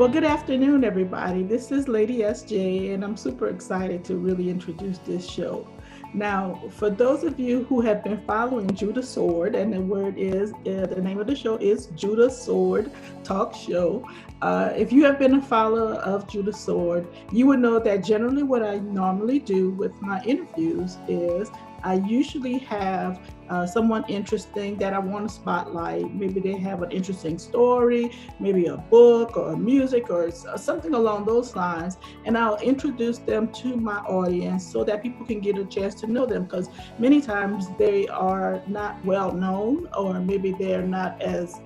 Well, good afternoon, everybody. This is Lady SJ, and I'm super excited to really introduce this show. Now, for those of you who have been following Judah's Sword, and the name of the show is Judah's Sword Talk Show. If you have been a follower of Judah's Sword, you would know that generally what I normally do with my interviews is I usually have someone interesting that I want to spotlight. Maybe they have an interesting story, maybe a book or music or something along those lines, and I'll introduce them to my audience so that people can get a chance to know them, because many times they are not well known, or maybe they're not as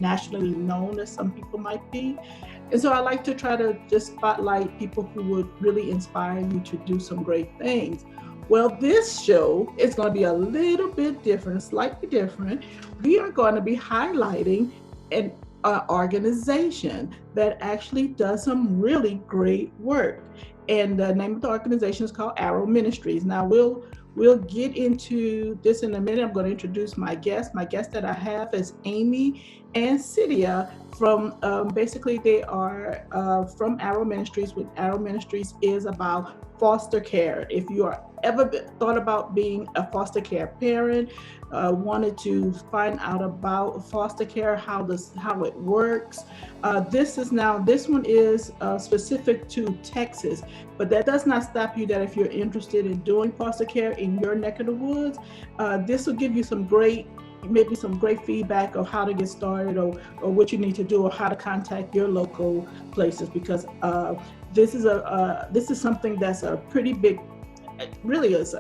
nationally known as some people might be. And so I like to try to just spotlight people who would really inspire you to do some great things. Well, this show is going to be a little bit different, slightly different. We are going to be highlighting an organization that actually does some really great work. And the name of the organization is called Arrow Ministries. Now, we'll get into this in a minute. I'm going to introduce my guest. My guest that I have is Amy and Cydia from, basically they are from Arrow Ministries. What Arrow Ministries is about foster care. If you are ever thought about being a foster care parent, wanted to find out about foster care, how it works, this one is specific to Texas, but that does not stop you that if you're interested in doing foster care in your neck of the woods, this will give you maybe some great feedback of how to get started, or what you need to do, or how to contact your local places, because this is something that's a pretty big, it really is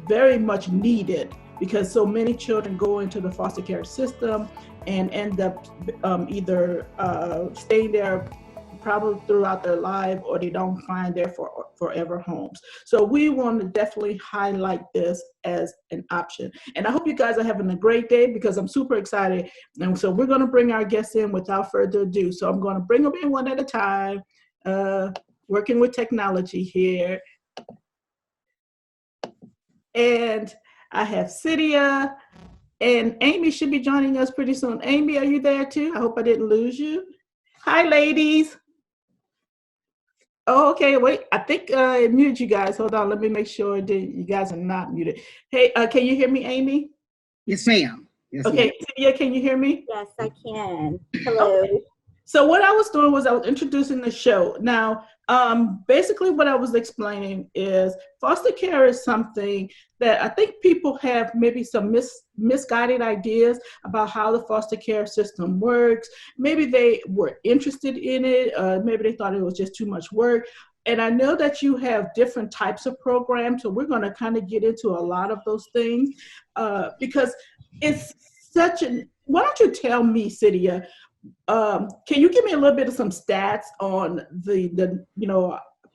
very much needed, because so many children go into the foster care system and end up either staying there probably throughout their life, or they don't find their forever homes. So we want to definitely highlight this as an option. And I hope you guys are having a great day, because I'm super excited. And so we're going to bring our guests in without further ado. So I'm going to bring them in one at a time, working with technology here. And I have Cydia, and Amy should be joining us pretty soon. Amy, are you there too? I hope I didn't lose you. Hi, ladies. Oh, okay, wait, I think it muted you guys. Hold on, let me make sure that you guys are not muted. Hey, can you hear me, Amy? Yes, ma'am. Yes, okay, Cydia, can you hear me? Yes, I can. Hello. Okay. So what I was doing was I was introducing the show. Now, basically what I was explaining is foster care is something that I think people have maybe some misguided ideas about how the foster care system works. Maybe they were interested in it, maybe they thought it was just too much work. And I know that you have different types of programs, so we're going to kind of get into a lot of those things, because it's why don't you tell me, Cydia, can you give me a little bit of some stats on the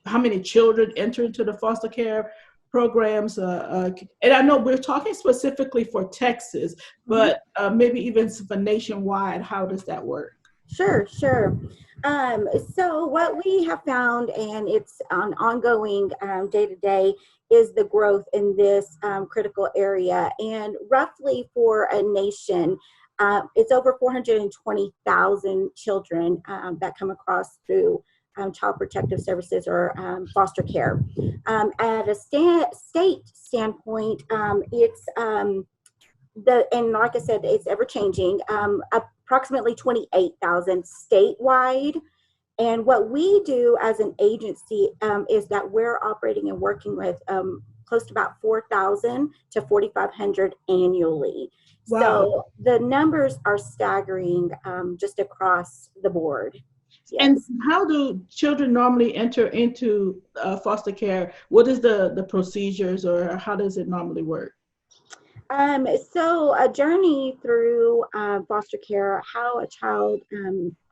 how many children enter into the foster care programs? And I know we're talking specifically for Texas, but maybe even for nationwide, how does that work? Sure. So what we have found, and it's an ongoing day to day, is the growth in this critical area. And roughly for a nation, it's over 420,000 children that come across through Child Protective Services or foster care. At a state standpoint, it's and like I said, it's ever changing. Approximately 28,000 statewide. And what we do as an agency is that we're operating and working with close to about 4,000 to 4,500 annually. Wow. So the numbers are staggering just across the board. Yes. And how do children normally enter into foster care? What is the procedures, or how does it normally work? So a journey through foster care, how a child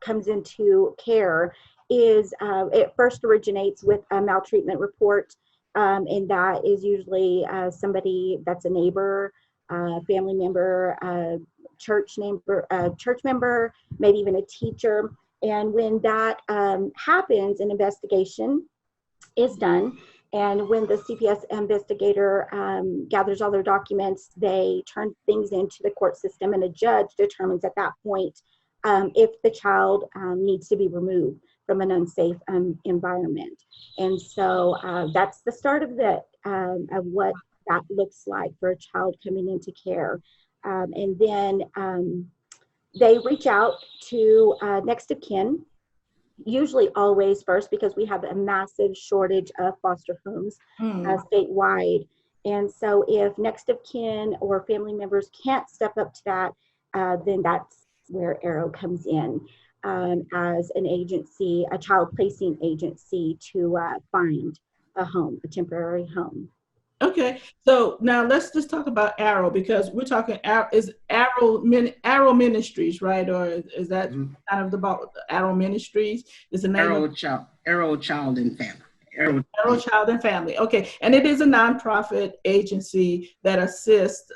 comes into care is it first originates with a maltreatment report, and that is usually somebody that's a neighbor, family member, church member, maybe even a teacher. And when that happens, an investigation is done. And when the CPS investigator gathers all their documents, they turn things into the court system, and a judge determines at that point if the child needs to be removed from an unsafe environment. And so that's the start of what that looks like for a child coming into care. And then they reach out to next of kin, usually always first, because we have a massive shortage of foster homes statewide. And so if next of kin or family members can't step up to that, then that's where Arrow comes in as an agency, a child placing agency, to find a home, a temporary home. Okay, so now let's just talk about Arrow, because we're talking is Arrow Ministries, right? Or is that kind of the Arrow Ministries? Is the name Arrow Child and Family. Arrow Child and Family. Okay, and it is a nonprofit agency that assists.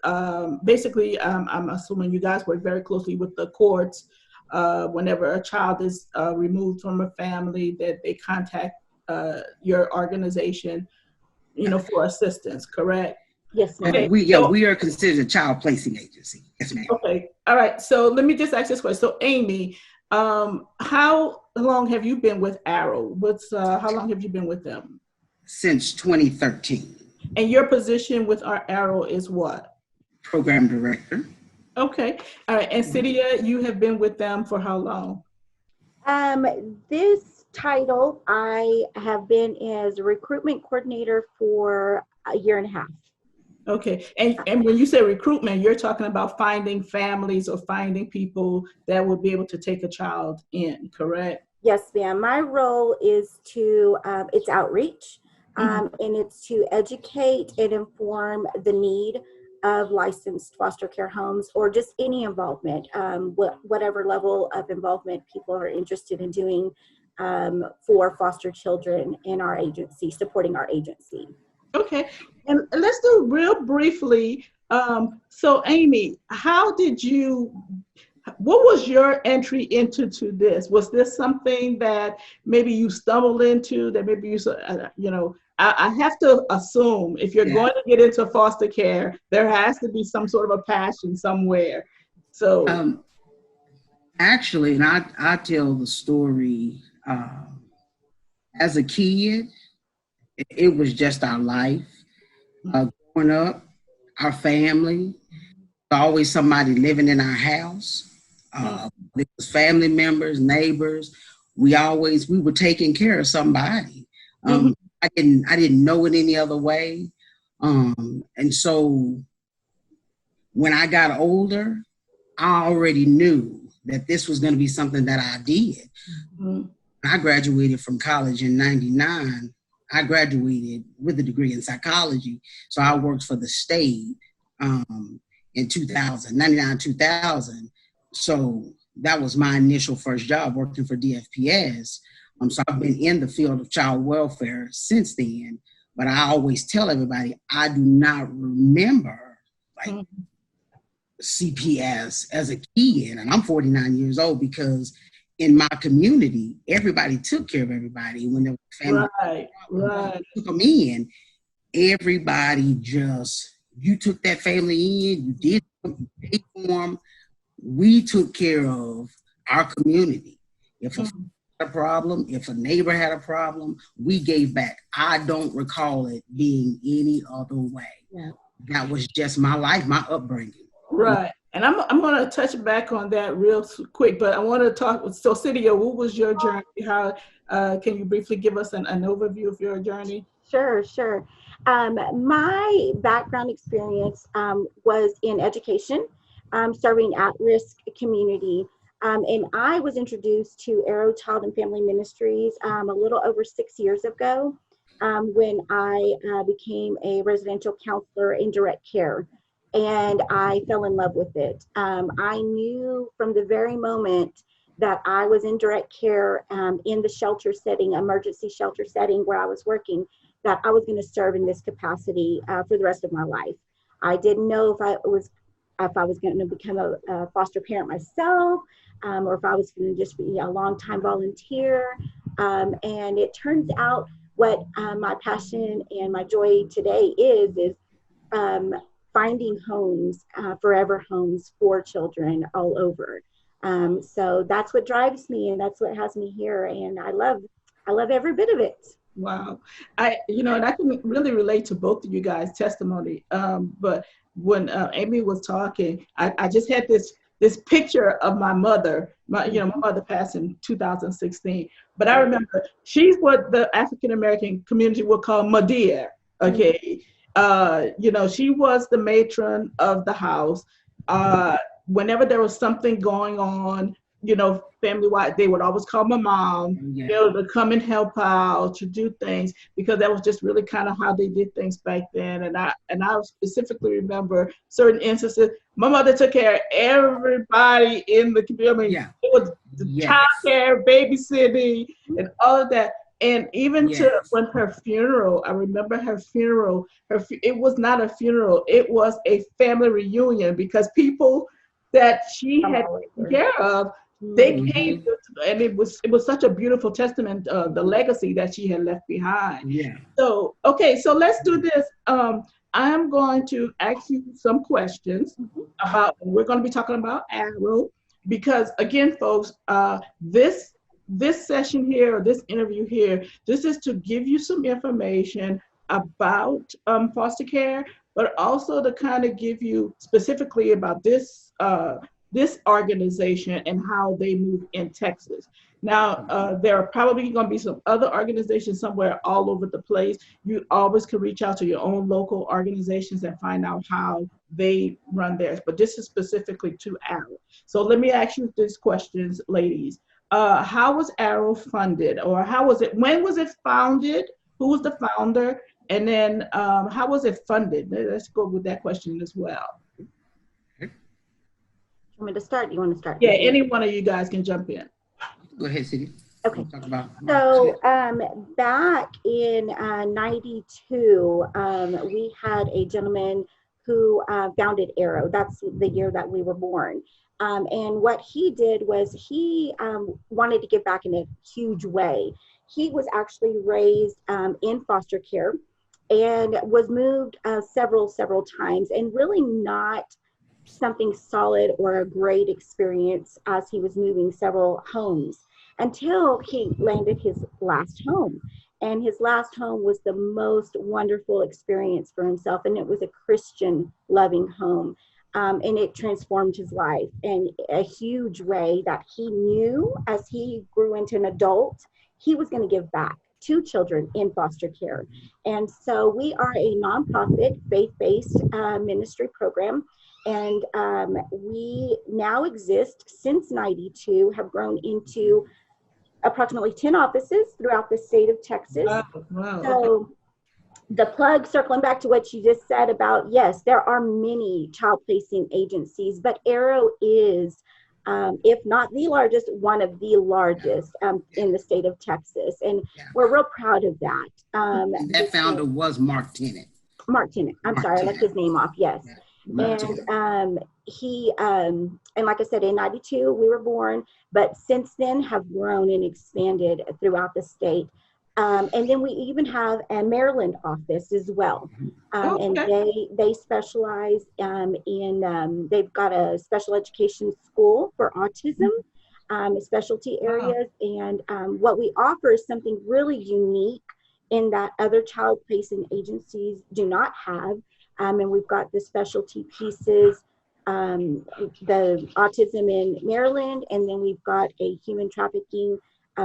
Basically, I'm assuming you guys work very closely with the courts. Whenever a child is removed from a family, that they contact your organization, for assistance, correct? Yes, ma'am. Okay. We are considered a child placing agency. Yes, ma'am. Okay. All right. So let me just ask this question. So Amy, how long have you been with Arrow? How long have you been with them? Since 2013. And your position with our Arrow is what? Program director. Okay. All right. And Cydia, you have been with them for how long? This title, I have been as a recruitment coordinator for a year and a half. Okay. And when you say recruitment, you're talking about finding families or finding people that will be able to take a child in, correct? Yes, ma'am. My role is it's outreach, and it's to educate and inform the need of licensed foster care homes, or just any involvement, whatever level of involvement people are interested in doing for foster children in our agency, supporting our agency. Okay, and let's do real briefly. So Amy, what was your entry into this? Was this something that maybe you stumbled into, that maybe I have to assume if you're going to get into foster care, there has to be some sort of a passion somewhere. So actually, and I tell the story, as a kid, it was just our life. Growing up, our family, always somebody living in our house. It was family members, neighbors. We were taking care of somebody. I didn't know it any other way. And so when I got older, I already knew that this was going to be something that I did. I graduated from college in 99. I graduated with a degree in psychology. So I worked for the state in 2000, 99, 2000. So that was my initial first job, working for DFPS. So I've been in the field of child welfare since then, but I always tell everybody, I do not remember CPS as a kid, and I'm 49 years old, because in my community, everybody took care of everybody when there was family. Right. Took them in. Everybody you took that family in, you did pay for them. We took care of our community. If a problem, if a neighbor had a problem, we gave back. I don't recall it being any other way. Yeah. That was just my life, my upbringing. Right. And I'm going to touch back on that real quick, but I want to talk. So Cydia, what was your journey? How can you briefly give us an overview of your journey? Sure. My background experience was in education, serving at-risk community. And I was introduced to Arrow Child and Family Ministries a little over 6 years ago, when I became a residential counselor in direct care. And I fell in love with it. I knew from the very moment that I was in direct care in the shelter setting, emergency shelter setting where I was working, that I was going to serve in this capacity for the rest of my life. I didn't know if I was going to become a foster parent myself, or if I was going to just be a longtime volunteer. And it turns out what my passion and my joy today is finding homes, forever homes for children all over. So that's what drives me, and that's what has me here. And I love every bit of it. Wow. And I can really relate to both of you guys' testimony. But when Amy was talking, I just had this picture of my mother. My mother passed in 2016. But I remember she's what the African American community would call Madia. Okay. She was the matron of the house. Whenever there was something going on, family-wide, they would always call my mom, to come and help out, to do things, because that was just really kind of how they did things back then. And I specifically remember certain instances. My mother took care of everybody in the community. It was child care, babysitting, and all of that. And even to when her funeral, I remember her funeral, it was not a funeral, it was a family reunion, because people that she had taken care of, they came, and it was such a beautiful testament of the legacy that she had left behind. So let's do this. I'm going to ask you some questions about, we're going to be talking about Arrow, because again, folks, this session here, or this interview here, this is to give you some information about foster care, but also to kind of give you specifically about this organization and how they move in Texas. Now, there are probably going to be some other organizations somewhere all over the place. You always can reach out to your own local organizations and find out how they run theirs, but this is specifically to Arrow. So let me ask you these questions, ladies. How was Arrow funded, or when was it founded? Who was the founder? And then how was it funded? Let's go with that question as well. You want me to start? You want to start? Yeah, any one of you guys can jump in. Go ahead, Cindy. Okay. Talk about So back in 92, we had a gentleman who founded Arrow. That's the year that we were born. And what he did was he wanted to give back in a huge way. He was actually raised in foster care and was moved several times, and really not something solid or a great experience as he was moving several homes, until he landed his last home. And his last home was the most wonderful experience for himself, and it was a Christian loving home. And it transformed his life in a huge way, that he knew as he grew into an adult, he was going to give back to children in foster care. And so we are a nonprofit, faith-based ministry program. And we now exist since 92, have grown into approximately 10 offices throughout the state of Texas. Wow. So the plug, circling back to what you just said about, yes, there are many child placing agencies, but Arrow is, if not the largest, one of the largest in the state of Texas. And we're real proud of that. That founder was Mark Tennant. I'm sorry, I left his name off, yes. And he, and like I said, in 92, we were born, but since then have grown and expanded throughout the state. And then we even have a Maryland office as well. And they specialize in, they've got a special education school for autism, specialty areas. And what we offer is something really unique in that other child placing agencies do not have. And we've got the specialty pieces, the autism in Maryland, and then we've got a human trafficking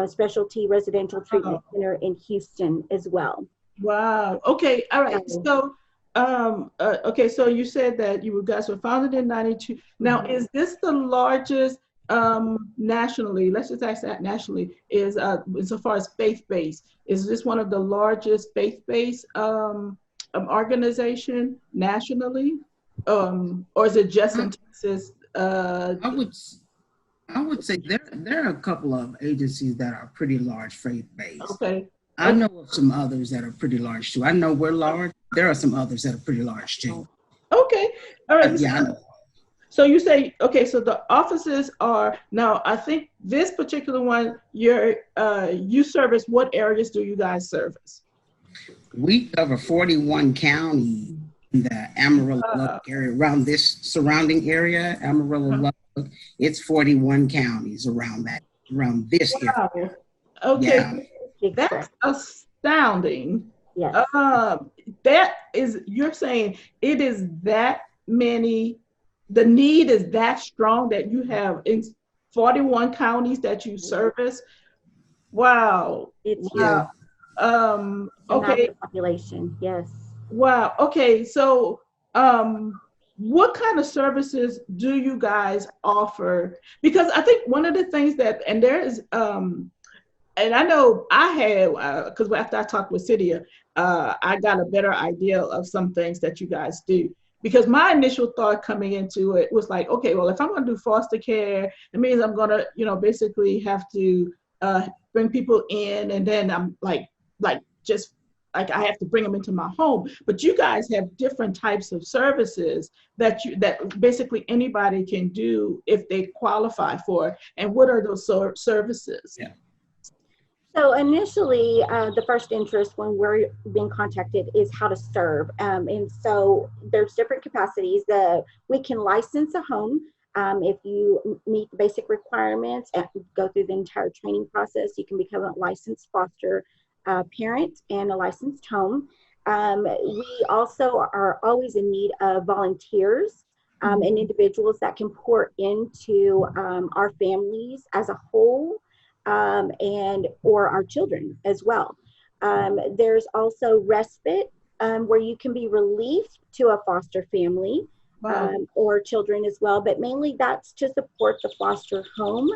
specialty residential treatment center in Houston as well. Wow. Okay. All right. So, so you said that you guys were founded in 92. Now, is this the largest nationally? Let's just ask that nationally. Is so far as faith-based, is this one of the largest faith-based organization nationally, or is it just in Texas? I would say there are a couple of agencies that are pretty large faith-based. Okay. I know of some others that are pretty large too. I know we're large. There are some others that are pretty large too. Okay. All right. Yeah, I know. So you say, okay, so the offices are, now I think this particular one, you service, what areas do you guys service? We cover 41 counties in the Amarillo Lubbock area, around this surrounding area, Amarillo Lubbock, it's 41 counties around this area. Wow. Okay, Big that's spread. astounding. Yes. That is, you're saying it is that many, the need is that strong that you have in 41 counties that you service. Wow. It's Wow. huge. A Okay. massive population. Yes. Wow. Okay. So, what kind of services do you guys offer? Because I think one of the things that, and there is, and I know I had, because after I talked with Cydia, I got a better idea of some things that you guys do. Because my initial thought coming into it was like, okay, well, if I'm going to do foster care, it means I'm going to, basically have to bring people in, and then I'm just like I have to bring them into my home. But you guys have different types of services that basically anybody can do if they qualify for it. And what are those services? Yeah. So initially, the first interest when we're being contacted is how to serve. And so there's different capacities. We can license a home if you meet the basic requirements and go through the entire training process. You can become a licensed foster parent and a licensed home. We also are always in need of volunteers and individuals that can pour into our families as a whole. Or our children as well. There's also respite where you can be relieved to a foster family. Wow. Or children as well, but mainly that's to support the foster home,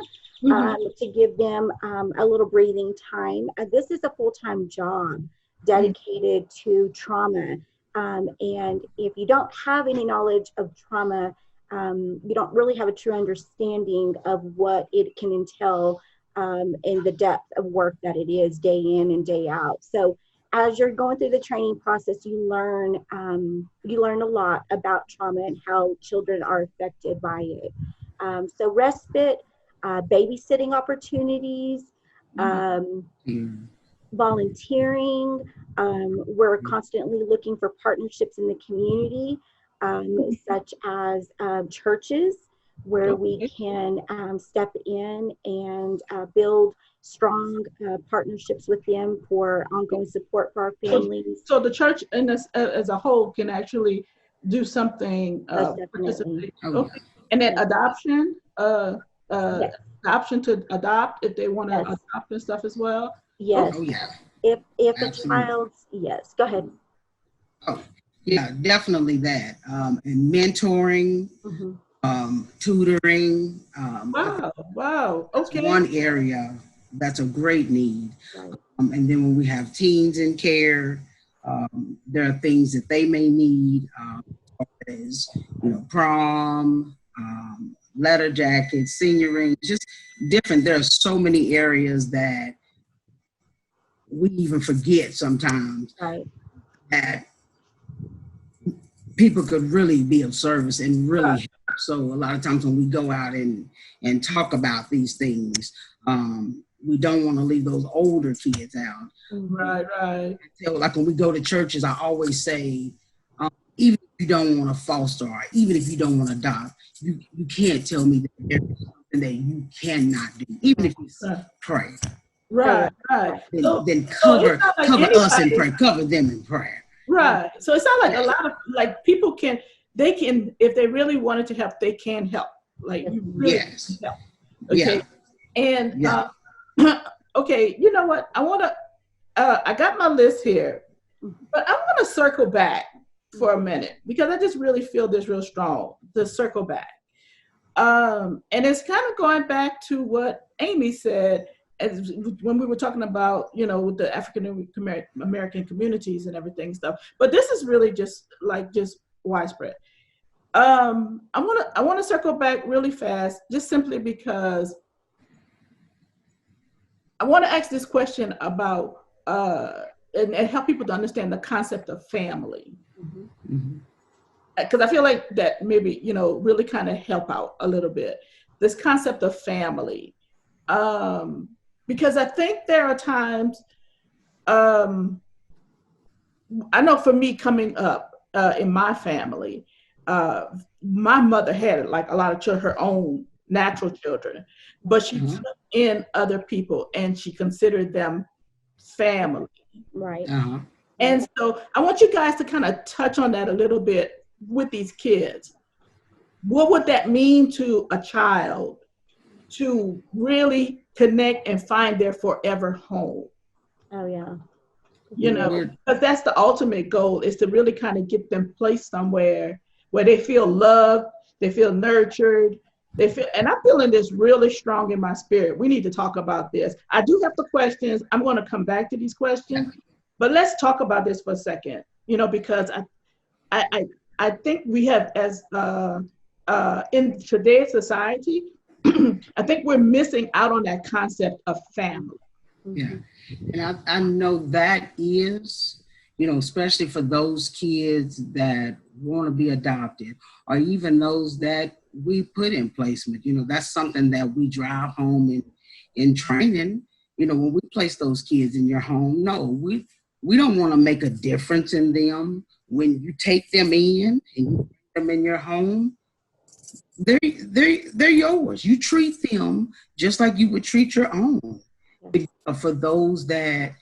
to give them a little breathing time. This is a full-time job dedicated to trauma. And if you don't have any knowledge of trauma, you don't really have a true understanding of what it can entail in the depth of work that it is day in and day out. So as you're going through the training process, you learn a lot about trauma and how children are affected by it. So respite, babysitting opportunities, volunteering. We're constantly looking for partnerships in the community, such as churches, where we can step in and build strong partnerships with them for ongoing support for our families. So the church as a whole can actually do something. Definitely. Okay. And then adoption, Yes. option to adopt if they want to Yes. adopt and stuff as well. Yes. Oh, yeah. If a Absolutely. child's, yes, go ahead. Oh, yeah, definitely that. And mentoring, tutoring. Wow. Okay. That's one area that's a great need. Right. And then when we have teens in care, there are things that they may need, as prom, letter jackets, senioring, just different. There are so many areas that we even forget sometimes, Right. that people could really be of service and really help. So a lot of times when we go out and talk about these things, we don't want to leave those older kids out. Right. So like when we go to churches, I always say, even if you don't want to foster, or even if you don't want to adopt, you can't tell me that there's something that you cannot do, even if you pray. Right. Then cover us in prayer, cover them in prayer. Right. So it sounds like a lot of people they can, if they really wanted to help, they can help. Like you really can help. Okay. Yeah. And okay, you know what? I got my list here, but I want to circle back for a minute because I just really feel this real strong to circle back. And it's kind of going back to what Amy said when we were talking about, with the African American communities and everything stuff. But this is really just widespread. I want to circle back really fast, just simply because I want to ask this question about and help people to understand the concept of family. Because I feel like that maybe, really kind of help out a little bit. This concept of family. Because I think there are times, I know for me coming up, in my family, my mother had like a lot of children, her own natural children, but she took in other people and she considered them family. Right. And so I want you guys to kind of touch on that a little bit with these kids. What would that mean to a child to really connect and find their forever home? Oh, yeah. You know, because that's the ultimate goal, is to really kind of get them placed somewhere where they feel loved, they feel nurtured, they feel, and I'm feeling this really strong in my spirit. We need to talk about this. I do have the questions. I'm going to come back to these questions, but let's talk about this for a second, you know, because I think we have, as in today's society, I think we're missing out on that concept of family. Yeah. And I know that is, you know, especially for those kids that want to be adopted, or even those that we put in placement, you know, that's something that we drive home in training. You know, when we place those kids in your home, no, we don't want to make a difference in them. When you take them in and you put them in your home, they're yours. You treat them just like you would treat your own. For those that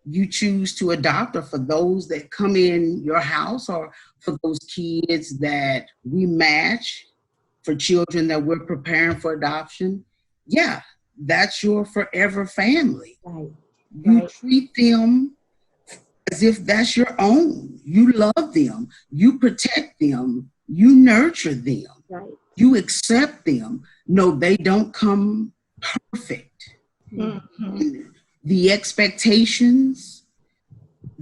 you choose to adopt, or for those that come in your house, or for those kids that we match for children that we're preparing for adoption, yeah, that's your forever family. Right. You treat them as if that's your own. You love them, you protect them, you nurture them, you accept them. No, they don't come perfect. Mm-hmm. The expectations,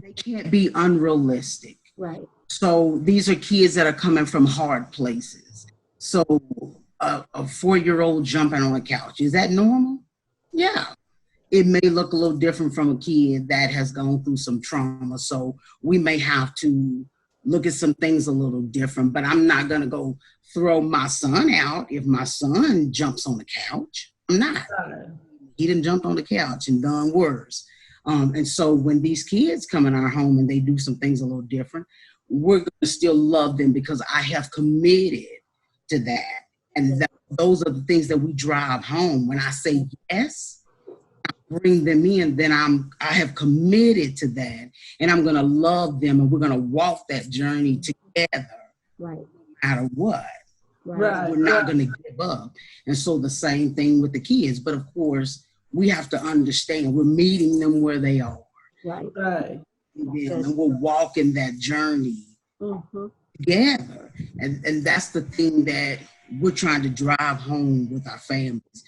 they can't be unrealistic. Right. So these are kids that are coming from hard places. So a 4-year-old jumping on a couch, is that normal? Yeah. It may look a little different from a kid that has gone through some trauma. So we may have to look at some things a little different, but I'm not going to go throw my son out if my son jumps on the couch. I'm not. He didn't jump on the couch and done worse. And so when these kids come in our home and they do some things a little different, we're going to still love them because I have committed to that. And those are the things that we drive home. When I say yes, I bring them in, then I have committed to that, and I'm going to love them, and we're going to walk that journey together, no matter what. We're not going to give up. And so the same thing with the kids. But of course, we have to understand we're meeting them where they are. And we're walking that journey together. And that's the thing that we're trying to drive home with our families.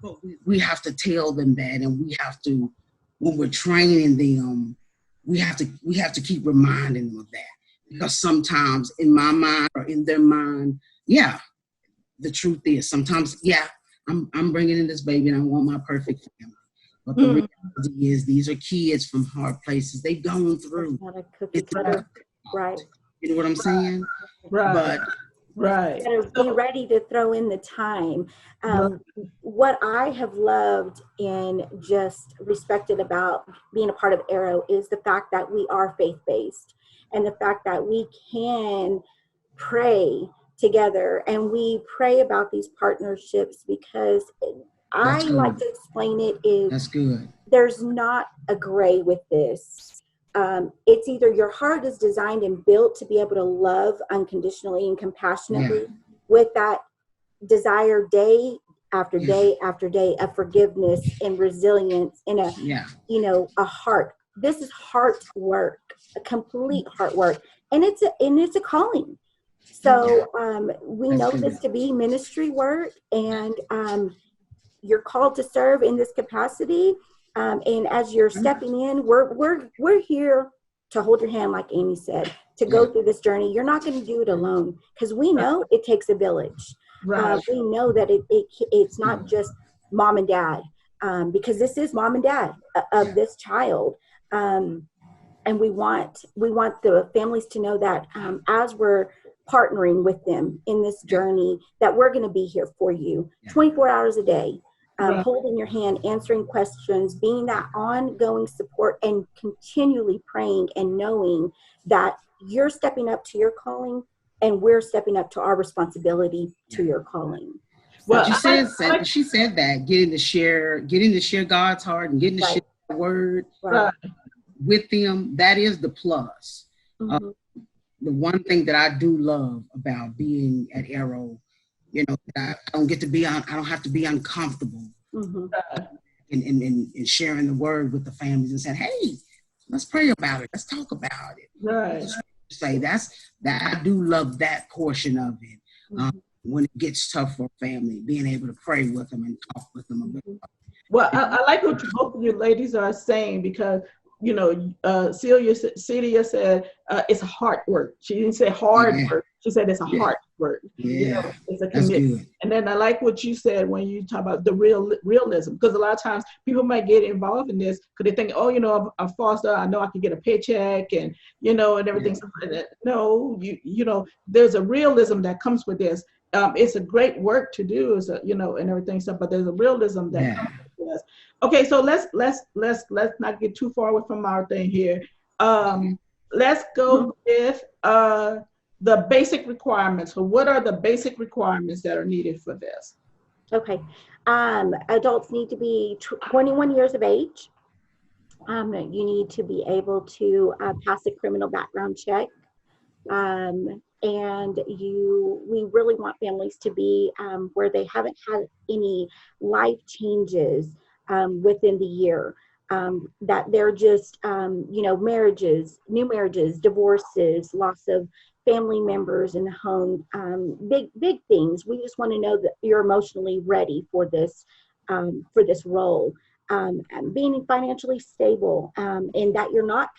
But we have to tell them that, and we have to, when we're training them, we have to keep reminding them of that. Because sometimes in my mind or in their mind, yeah, the truth is sometimes, yeah, I'm bringing in this baby and I want my perfect family. But the reality is these are kids from hard places. They've gone through. It's right. You know what I'm saying? Right. But be ready to throw in the time. What I have loved and just respected about being a part of Arrow is the fact that we are faith-based, and the fact that we can pray together, and we pray about these partnerships, because I like to explain it is that's good. There's not a gray with this. It's either your heart is designed and built to be able to love unconditionally and compassionately with that desire day after day after day of forgiveness and resilience in a a heart. This is heart work, a complete heart work, and it's a calling. So we know this to be ministry work, and you're called to serve in this capacity. And as you're stepping in, we're here to hold your hand, like Amy said, to go through this journey. You're not going to do it alone, because we know it takes a village. We know that it's not just mom and dad, because this is mom and dad of this child. And we want the families to know that as we're partnering with them in this journey, that we're going to be here for you 24 hours a day, holding your hand, answering questions, being that ongoing support, and continually praying and knowing that you're stepping up to your calling, and we're stepping up to our responsibility to your calling. Well, she said that getting to share God's heart and getting to share the word with them, that is the plus. Mm-hmm. The one thing that I do love about being at Arrow, I don't have to be uncomfortable Mm-hmm. in sharing the word with the families and saying, hey, let's pray about it. Let's talk about it. Right. Just say that I do love that portion of it. Mm-hmm. When it gets tough for family, being able to pray with them and talk with them a bit. Well, I like what both of you ladies are saying, because Celia said it's a hard work. She didn't say hard work. She said it's a hard work. Yeah, it's a commitment. Good. And then I like what you said when you talk about the realism, because a lot of times people might get involved in this because they think, I'm foster, I know I can get a paycheck and and everything. Yeah. No, there's a realism that comes with this. It's a great work to do, and everything stuff, but there's a realism that comes with this. Okay, so let's not get too far away from our thing here. Let's go with the basic requirements. So what are the basic requirements that are needed for this? Okay. Adults need to be 21 years of age. You need to be able to pass a criminal background check. And we really want families to be where they haven't had any life changes within the year. That they're just, marriages, new marriages, divorces, loss of family members in the home, big things. We just want to know that you're emotionally ready for this role. And being financially stable, and that you're not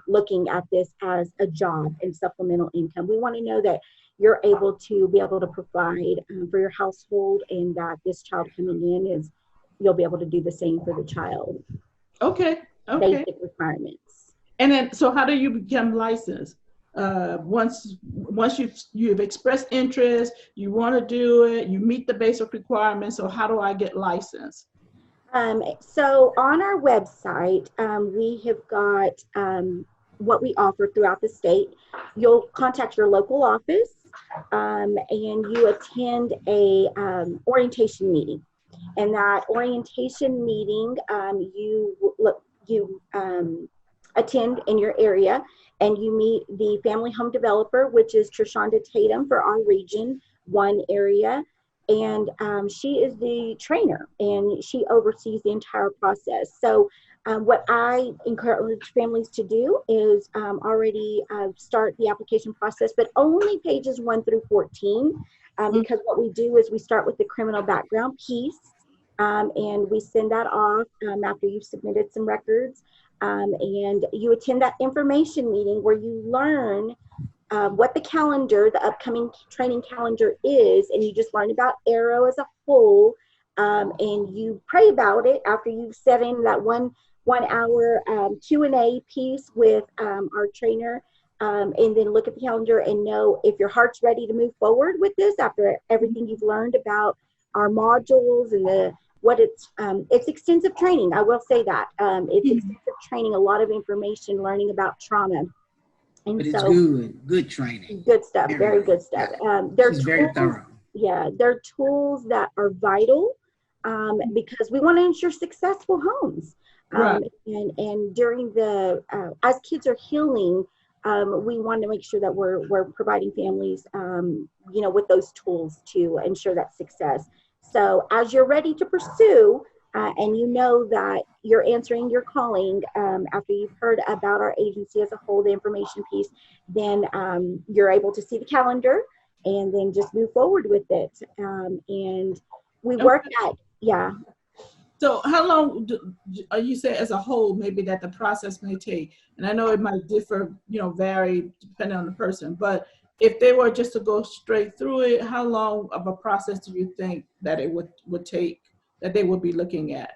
looking at this as a job and supplemental income. We want to know that you're able to provide for your household, and that this child coming in you'll be able to do the same for the child. Okay. Basic requirements. And then, so how do you become licensed? Once you've expressed interest, you want to do it, you meet the basic requirements. So how do I get licensed? So on our website, we have got what we offer throughout the state. You'll contact your local office, and you attend a orientation meeting. And that orientation meeting, you attend in your area, and you meet the family home developer, which is Trishonda Tatum for our region 1 area. And she is the trainer, and she oversees the entire process. So what I encourage families to do is already start the application process, but only pages 1 through 14, because what we do is we start with the criminal background piece, and we send that off after you've submitted some records, and you attend that information meeting where you learn what the upcoming training calendar is, and you just learn about Arrow as a whole, and you pray about it after you've set in that one hour Q&A piece with our trainer, and then look at the calendar and know if your heart's ready to move forward with this after everything you've learned about our modules and it's extensive training. I will say that it's extensive training, a lot of information, learning about trauma. And but it's good training. Good stuff, very good stuff. There's very thorough. Yeah, there are tools that are vital because we want to ensure successful homes. Right. And during as kids are healing, we want to make sure that we're providing families, with those tools to ensure that success. So as you're ready to pursue, and you know that you're answering your calling after you've heard about our agency as a whole, the information piece, then you're able to see the calendar and then just move forward with it. And we work at, So how long you say as a whole, maybe that the process may take? And I know it might differ, vary depending on the person, but if they were just to go straight through it, how long of a process do you think that it would take, that they would be looking at?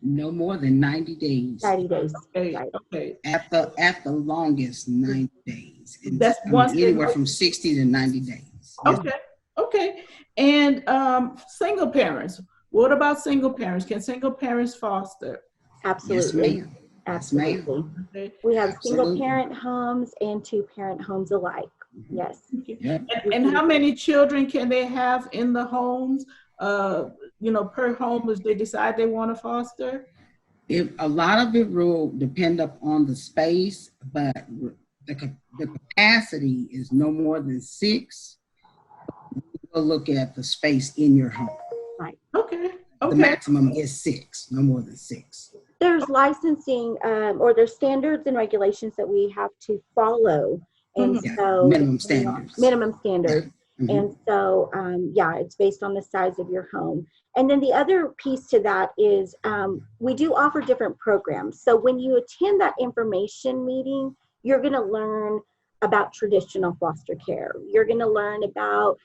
No more than 90 days. 90 days. Okay. Right. Okay. At the longest, 90 days. And that's anywhere from 60 to 90 days. Okay. Okay. And single parents. What about single parents? Can single parents foster? Absolutely. Yes, ma'am. Yes, ma'am. Absolutely. Okay. We have single Absolutely. parent homes and 2-parent homes alike. Yes. Yeah. And how many children can they have in the homes? Per home, as they decide they want to foster? If a lot of it will depend upon the space, but the capacity is no more than 6. We'll look at the space in your home. Right. Okay. The Okay. maximum is 6, no more than 6. There's licensing or there's standards and regulations that we have to follow. And Mhm. Yeah, so minimum standards. minimum standards. Mhm. And so, it's based on the size of your home. And then the other piece to that is we do offer different programs. So when you attend that information meeting, you're going to learn about traditional foster care. You're going to learn about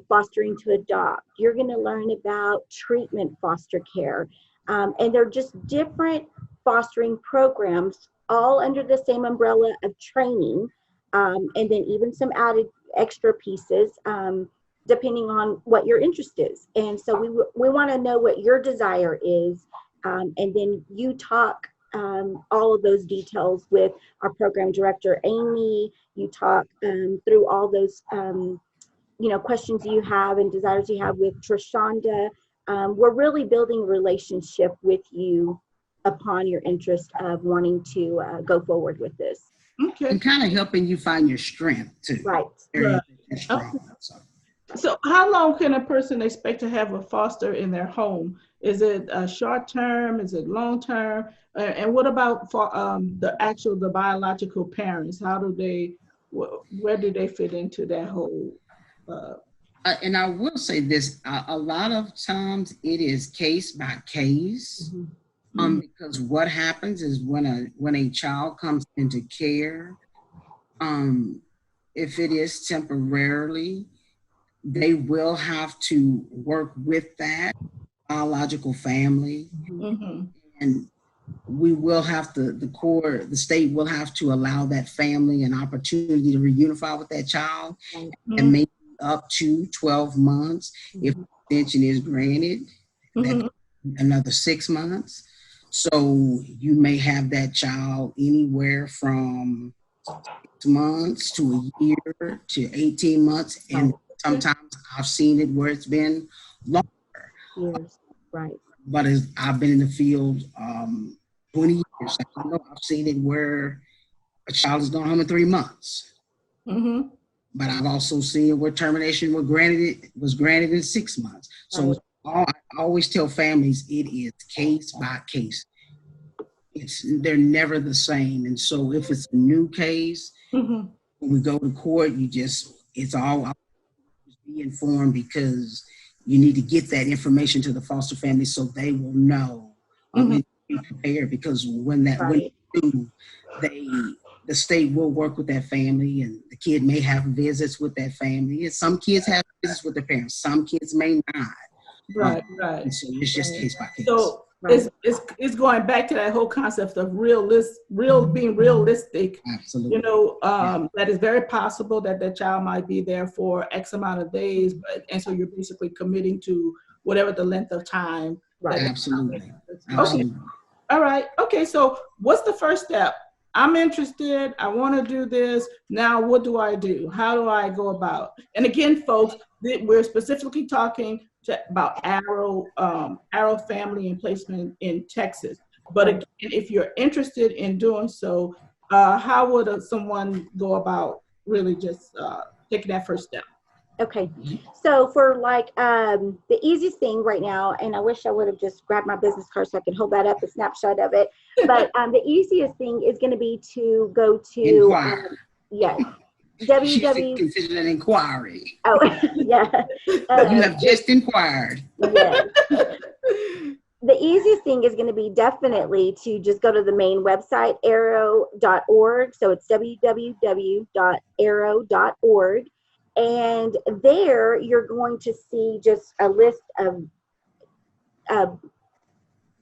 fostering to adopt. You're going to learn about treatment foster care. And they're just different fostering programs, all under the same umbrella of training. And then even some added extra pieces depending on what your interest is. And so we want to know what your desire is, and then you talk all of those details with our program director Amy. You talk through all those questions you have and desires you have with Trishonda. We're really building a relationship with you upon your interest of wanting to go forward with this. Okay. And kind of helping you find your strength too. Right. Very strong. So how long can a person expect to have a foster in their home? Is it a short term? Is it long term? And what about for the biological parents? How do where do they fit into that whole? And I will say this, a lot of times it is case by case. Mm-hmm. Because what happens is when a child comes into care, if it is temporarily, they will have to work with that biological family, Mm-hmm. and we will have to, the state will have to allow that family an opportunity to reunify with that child, Mm-hmm. and maybe up to 12 months. Mm-hmm. If extension is granted, Mm-hmm. another 6 months. So you may have that child anywhere from 6 months to a year to 18 months. And sometimes I've seen it where it's been longer. Years. Right. But I've been in the field 20 years. I know I've seen it where a child is gone home in 3 months. Mm-hmm. But I've also seen it where termination was granted in 6 months. So Right. I always tell families it is case by case. They're never the same. And so if it's a new case, Mm-hmm. when we go to court, it's all be informed, because you need to get that information to the foster family so they will know and be prepared, because when they do, the state will work with that family, and the kid may have visits with that family. And some kids have visits with their parents, some kids may not. Right. And so it's just case by case. So it's going back to that whole concept of being realistic. Absolutely. That is very possible that the child might be there for X amount of days, and so you're basically committing to whatever the length of time. Right. Absolutely. Okay. All right. Okay. So what's the first step? I'm interested. I want to do this. Now, what do I do? How do I go about? And again, folks, we're specifically talking about Arrow Family and Placement in Texas. But again, if you're interested in doing so, how would someone go about really just taking that first step? Okay, so for the easiest thing right now, and I wish I would have just grabbed my business card so I could hold that up, a snapshot of it. But the easiest thing is going to be to go to She's considered an inquiry. Oh, yeah. You have just inquired. Yes. The easiest thing is going to be definitely to just go to the main website, arrow.org. So it's www.arrow.org. And there you're going to see just a list of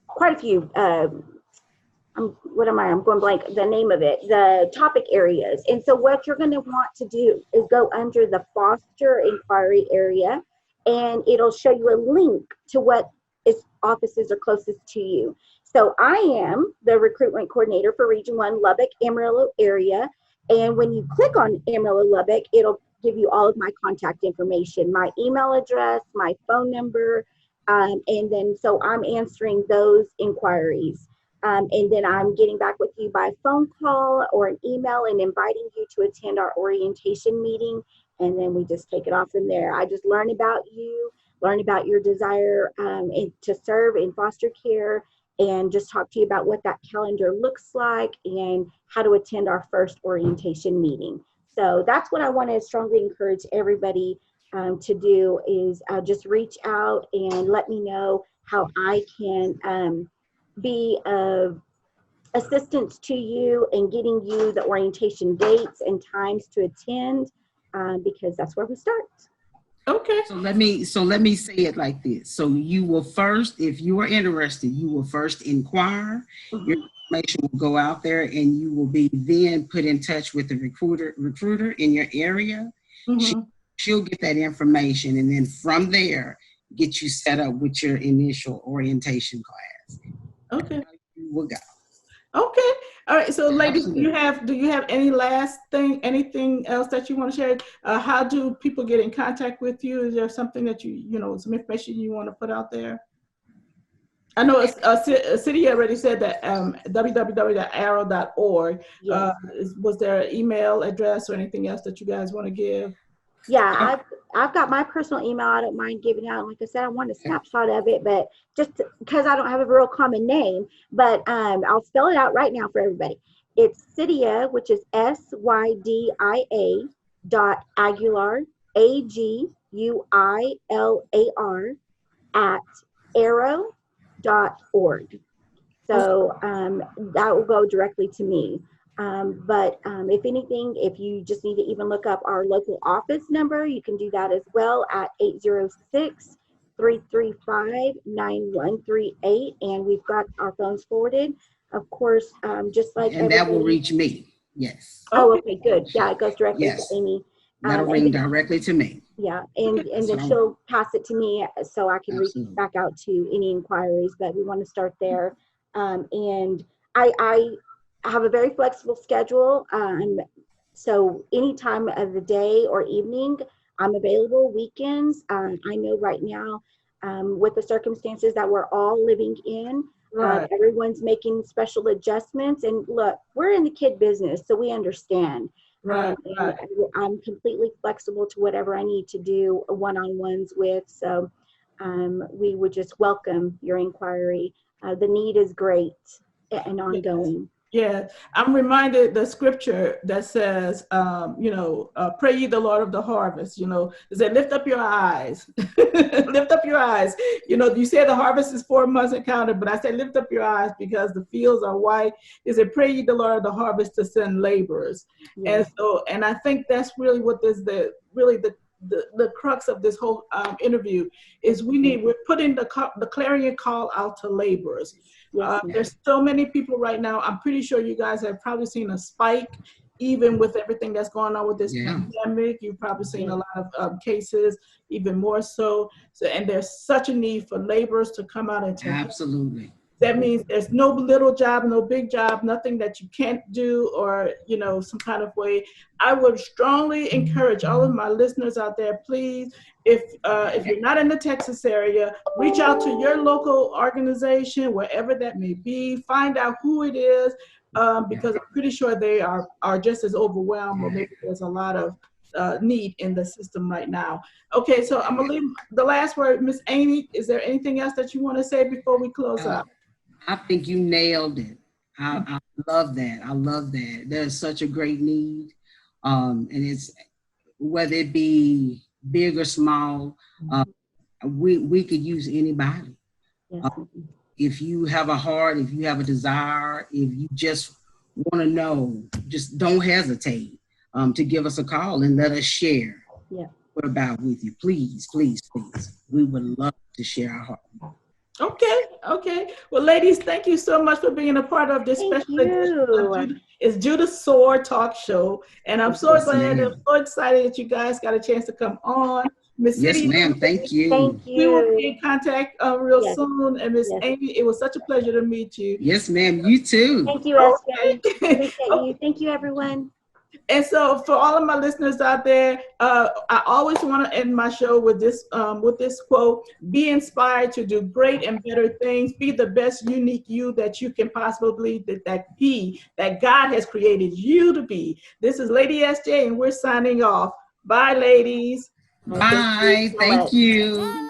quite a few, I'm going blank, the name of it, the topic areas. And so what you're going to want to do is go under the foster inquiry area, and it'll show you a link to what offices are closest to you. So I am the recruitment coordinator for Region 1 Lubbock, Amarillo area. And when you click on Amarillo Lubbock, it'll give you all of my contact information, my email address, my phone number. And then so I'm answering those inquiries. And then I'm getting back with you by phone call or an email and inviting you to attend our orientation meeting. And then we just take it off from there. I just learn about you, learn about your desire to serve in foster care, and just talk to you about what that calendar looks like and how to attend our first orientation meeting. So that's what I want to strongly encourage everybody to do is just reach out and let me know how I can be of assistance to you in getting you the orientation dates and times to attend, because that's where we start. Okay. So let me say it like this. So you will first, if you are interested, you will first inquire. Mm-hmm. Your information will go out there, and you will be then put in touch with the recruiter in your area. Mm-hmm. She'll get that information, and then from there, get you set up with your initial orientation class. Okay. You will go. Okay. All right. So ladies, do you have any last thing, anything else that you want to share? How do people get in contact with you? Is there something that some information you want to put out there? I know City already said that www.arrow.org. Yes. Was there an email address or anything else that you guys want to give? Yeah, I've got my personal email. I don't mind giving out. Like I said, I want a snapshot of it, but just because I don't have a real common name, but I'll spell it out right now for everybody. It's Cydia, which is SYDIA .Aguilar, AGUILAR @arrow.org. So that will go directly to me. But if anything, if you just need to even look up our local office number, you can do that as well at 806-335-9138. And we've got our phones forwarded. Of course, just like and that will reach me. Yes. Oh, okay, good. Yeah, it goes directly to Amy. That'll ring directly to me. Yeah, and then she'll pass it to me so I can reach back out to any inquiries. But we want to start there. And I have a very flexible schedule. So any time of the day or evening, I'm available. Weekends, I know right now with the circumstances that we're all living in, everyone's making special adjustments. And look, we're in the kid business, so we understand. Right. I'm completely flexible to whatever I need to do one-on-ones with. So we would just welcome your inquiry. The need is great and ongoing. Yeah, I'm reminded the scripture that says, pray ye the Lord of the harvest, it said, lift up your eyes, lift up your eyes. You say the harvest is 4 months and counted, but I say lift up your eyes because the fields are white. It said, pray ye the Lord of the harvest to send laborers. Yes. And I think that's really what is the crux of this whole interview is we're putting the clarion call out to laborers. There's so many people right now. I'm pretty sure you guys have probably seen a spike, even with everything that's going on with this pandemic. You've probably seen a lot of cases, even more so. And there's such a need for laborers to come out and absolutely. That means there's no little job, no big job, nothing that you can't do or, some kind of way. I would strongly encourage all of my listeners out there, please, if you're not in the Texas area, reach out to your local organization, wherever that may be, find out who it is, because I'm pretty sure they are just as overwhelmed, or maybe there's a lot of need in the system right now. Okay, so I'm going to leave the last word. Miss Amy, is there anything else that you want to say before we close up? I think you nailed it. I love that. I love that. There's such a great need. And it's whether it be big or small, we could use anybody. Yes. If you have a heart, if you have a desire, if you just want to know, just don't hesitate to give us a call and let us share what about with you. Please, please, please. We would love to share our heart. Okay. Well, ladies, thank you so much for being a part of this special edition of it's Judah'sWord talk show. And I'm so glad, I'm so excited that you guys got a chance to come on. Miss Yes, City, ma'am. Thank you. Thank we will be you. in contact real Yes. soon. And Miss Yes. Amy, it was such a pleasure to meet you. Yes, ma'am. You too. Thank you, SJ. Okay. Appreciate you. Thank you, everyone. And so, for all of my listeners out there, I always want to end my show with this quote: "Be inspired to do great and better things. Be the best, unique you that you can possibly that God has created you to be." This is Lady SJ, and we're signing off. Bye, ladies. Bye. So Thank much. you.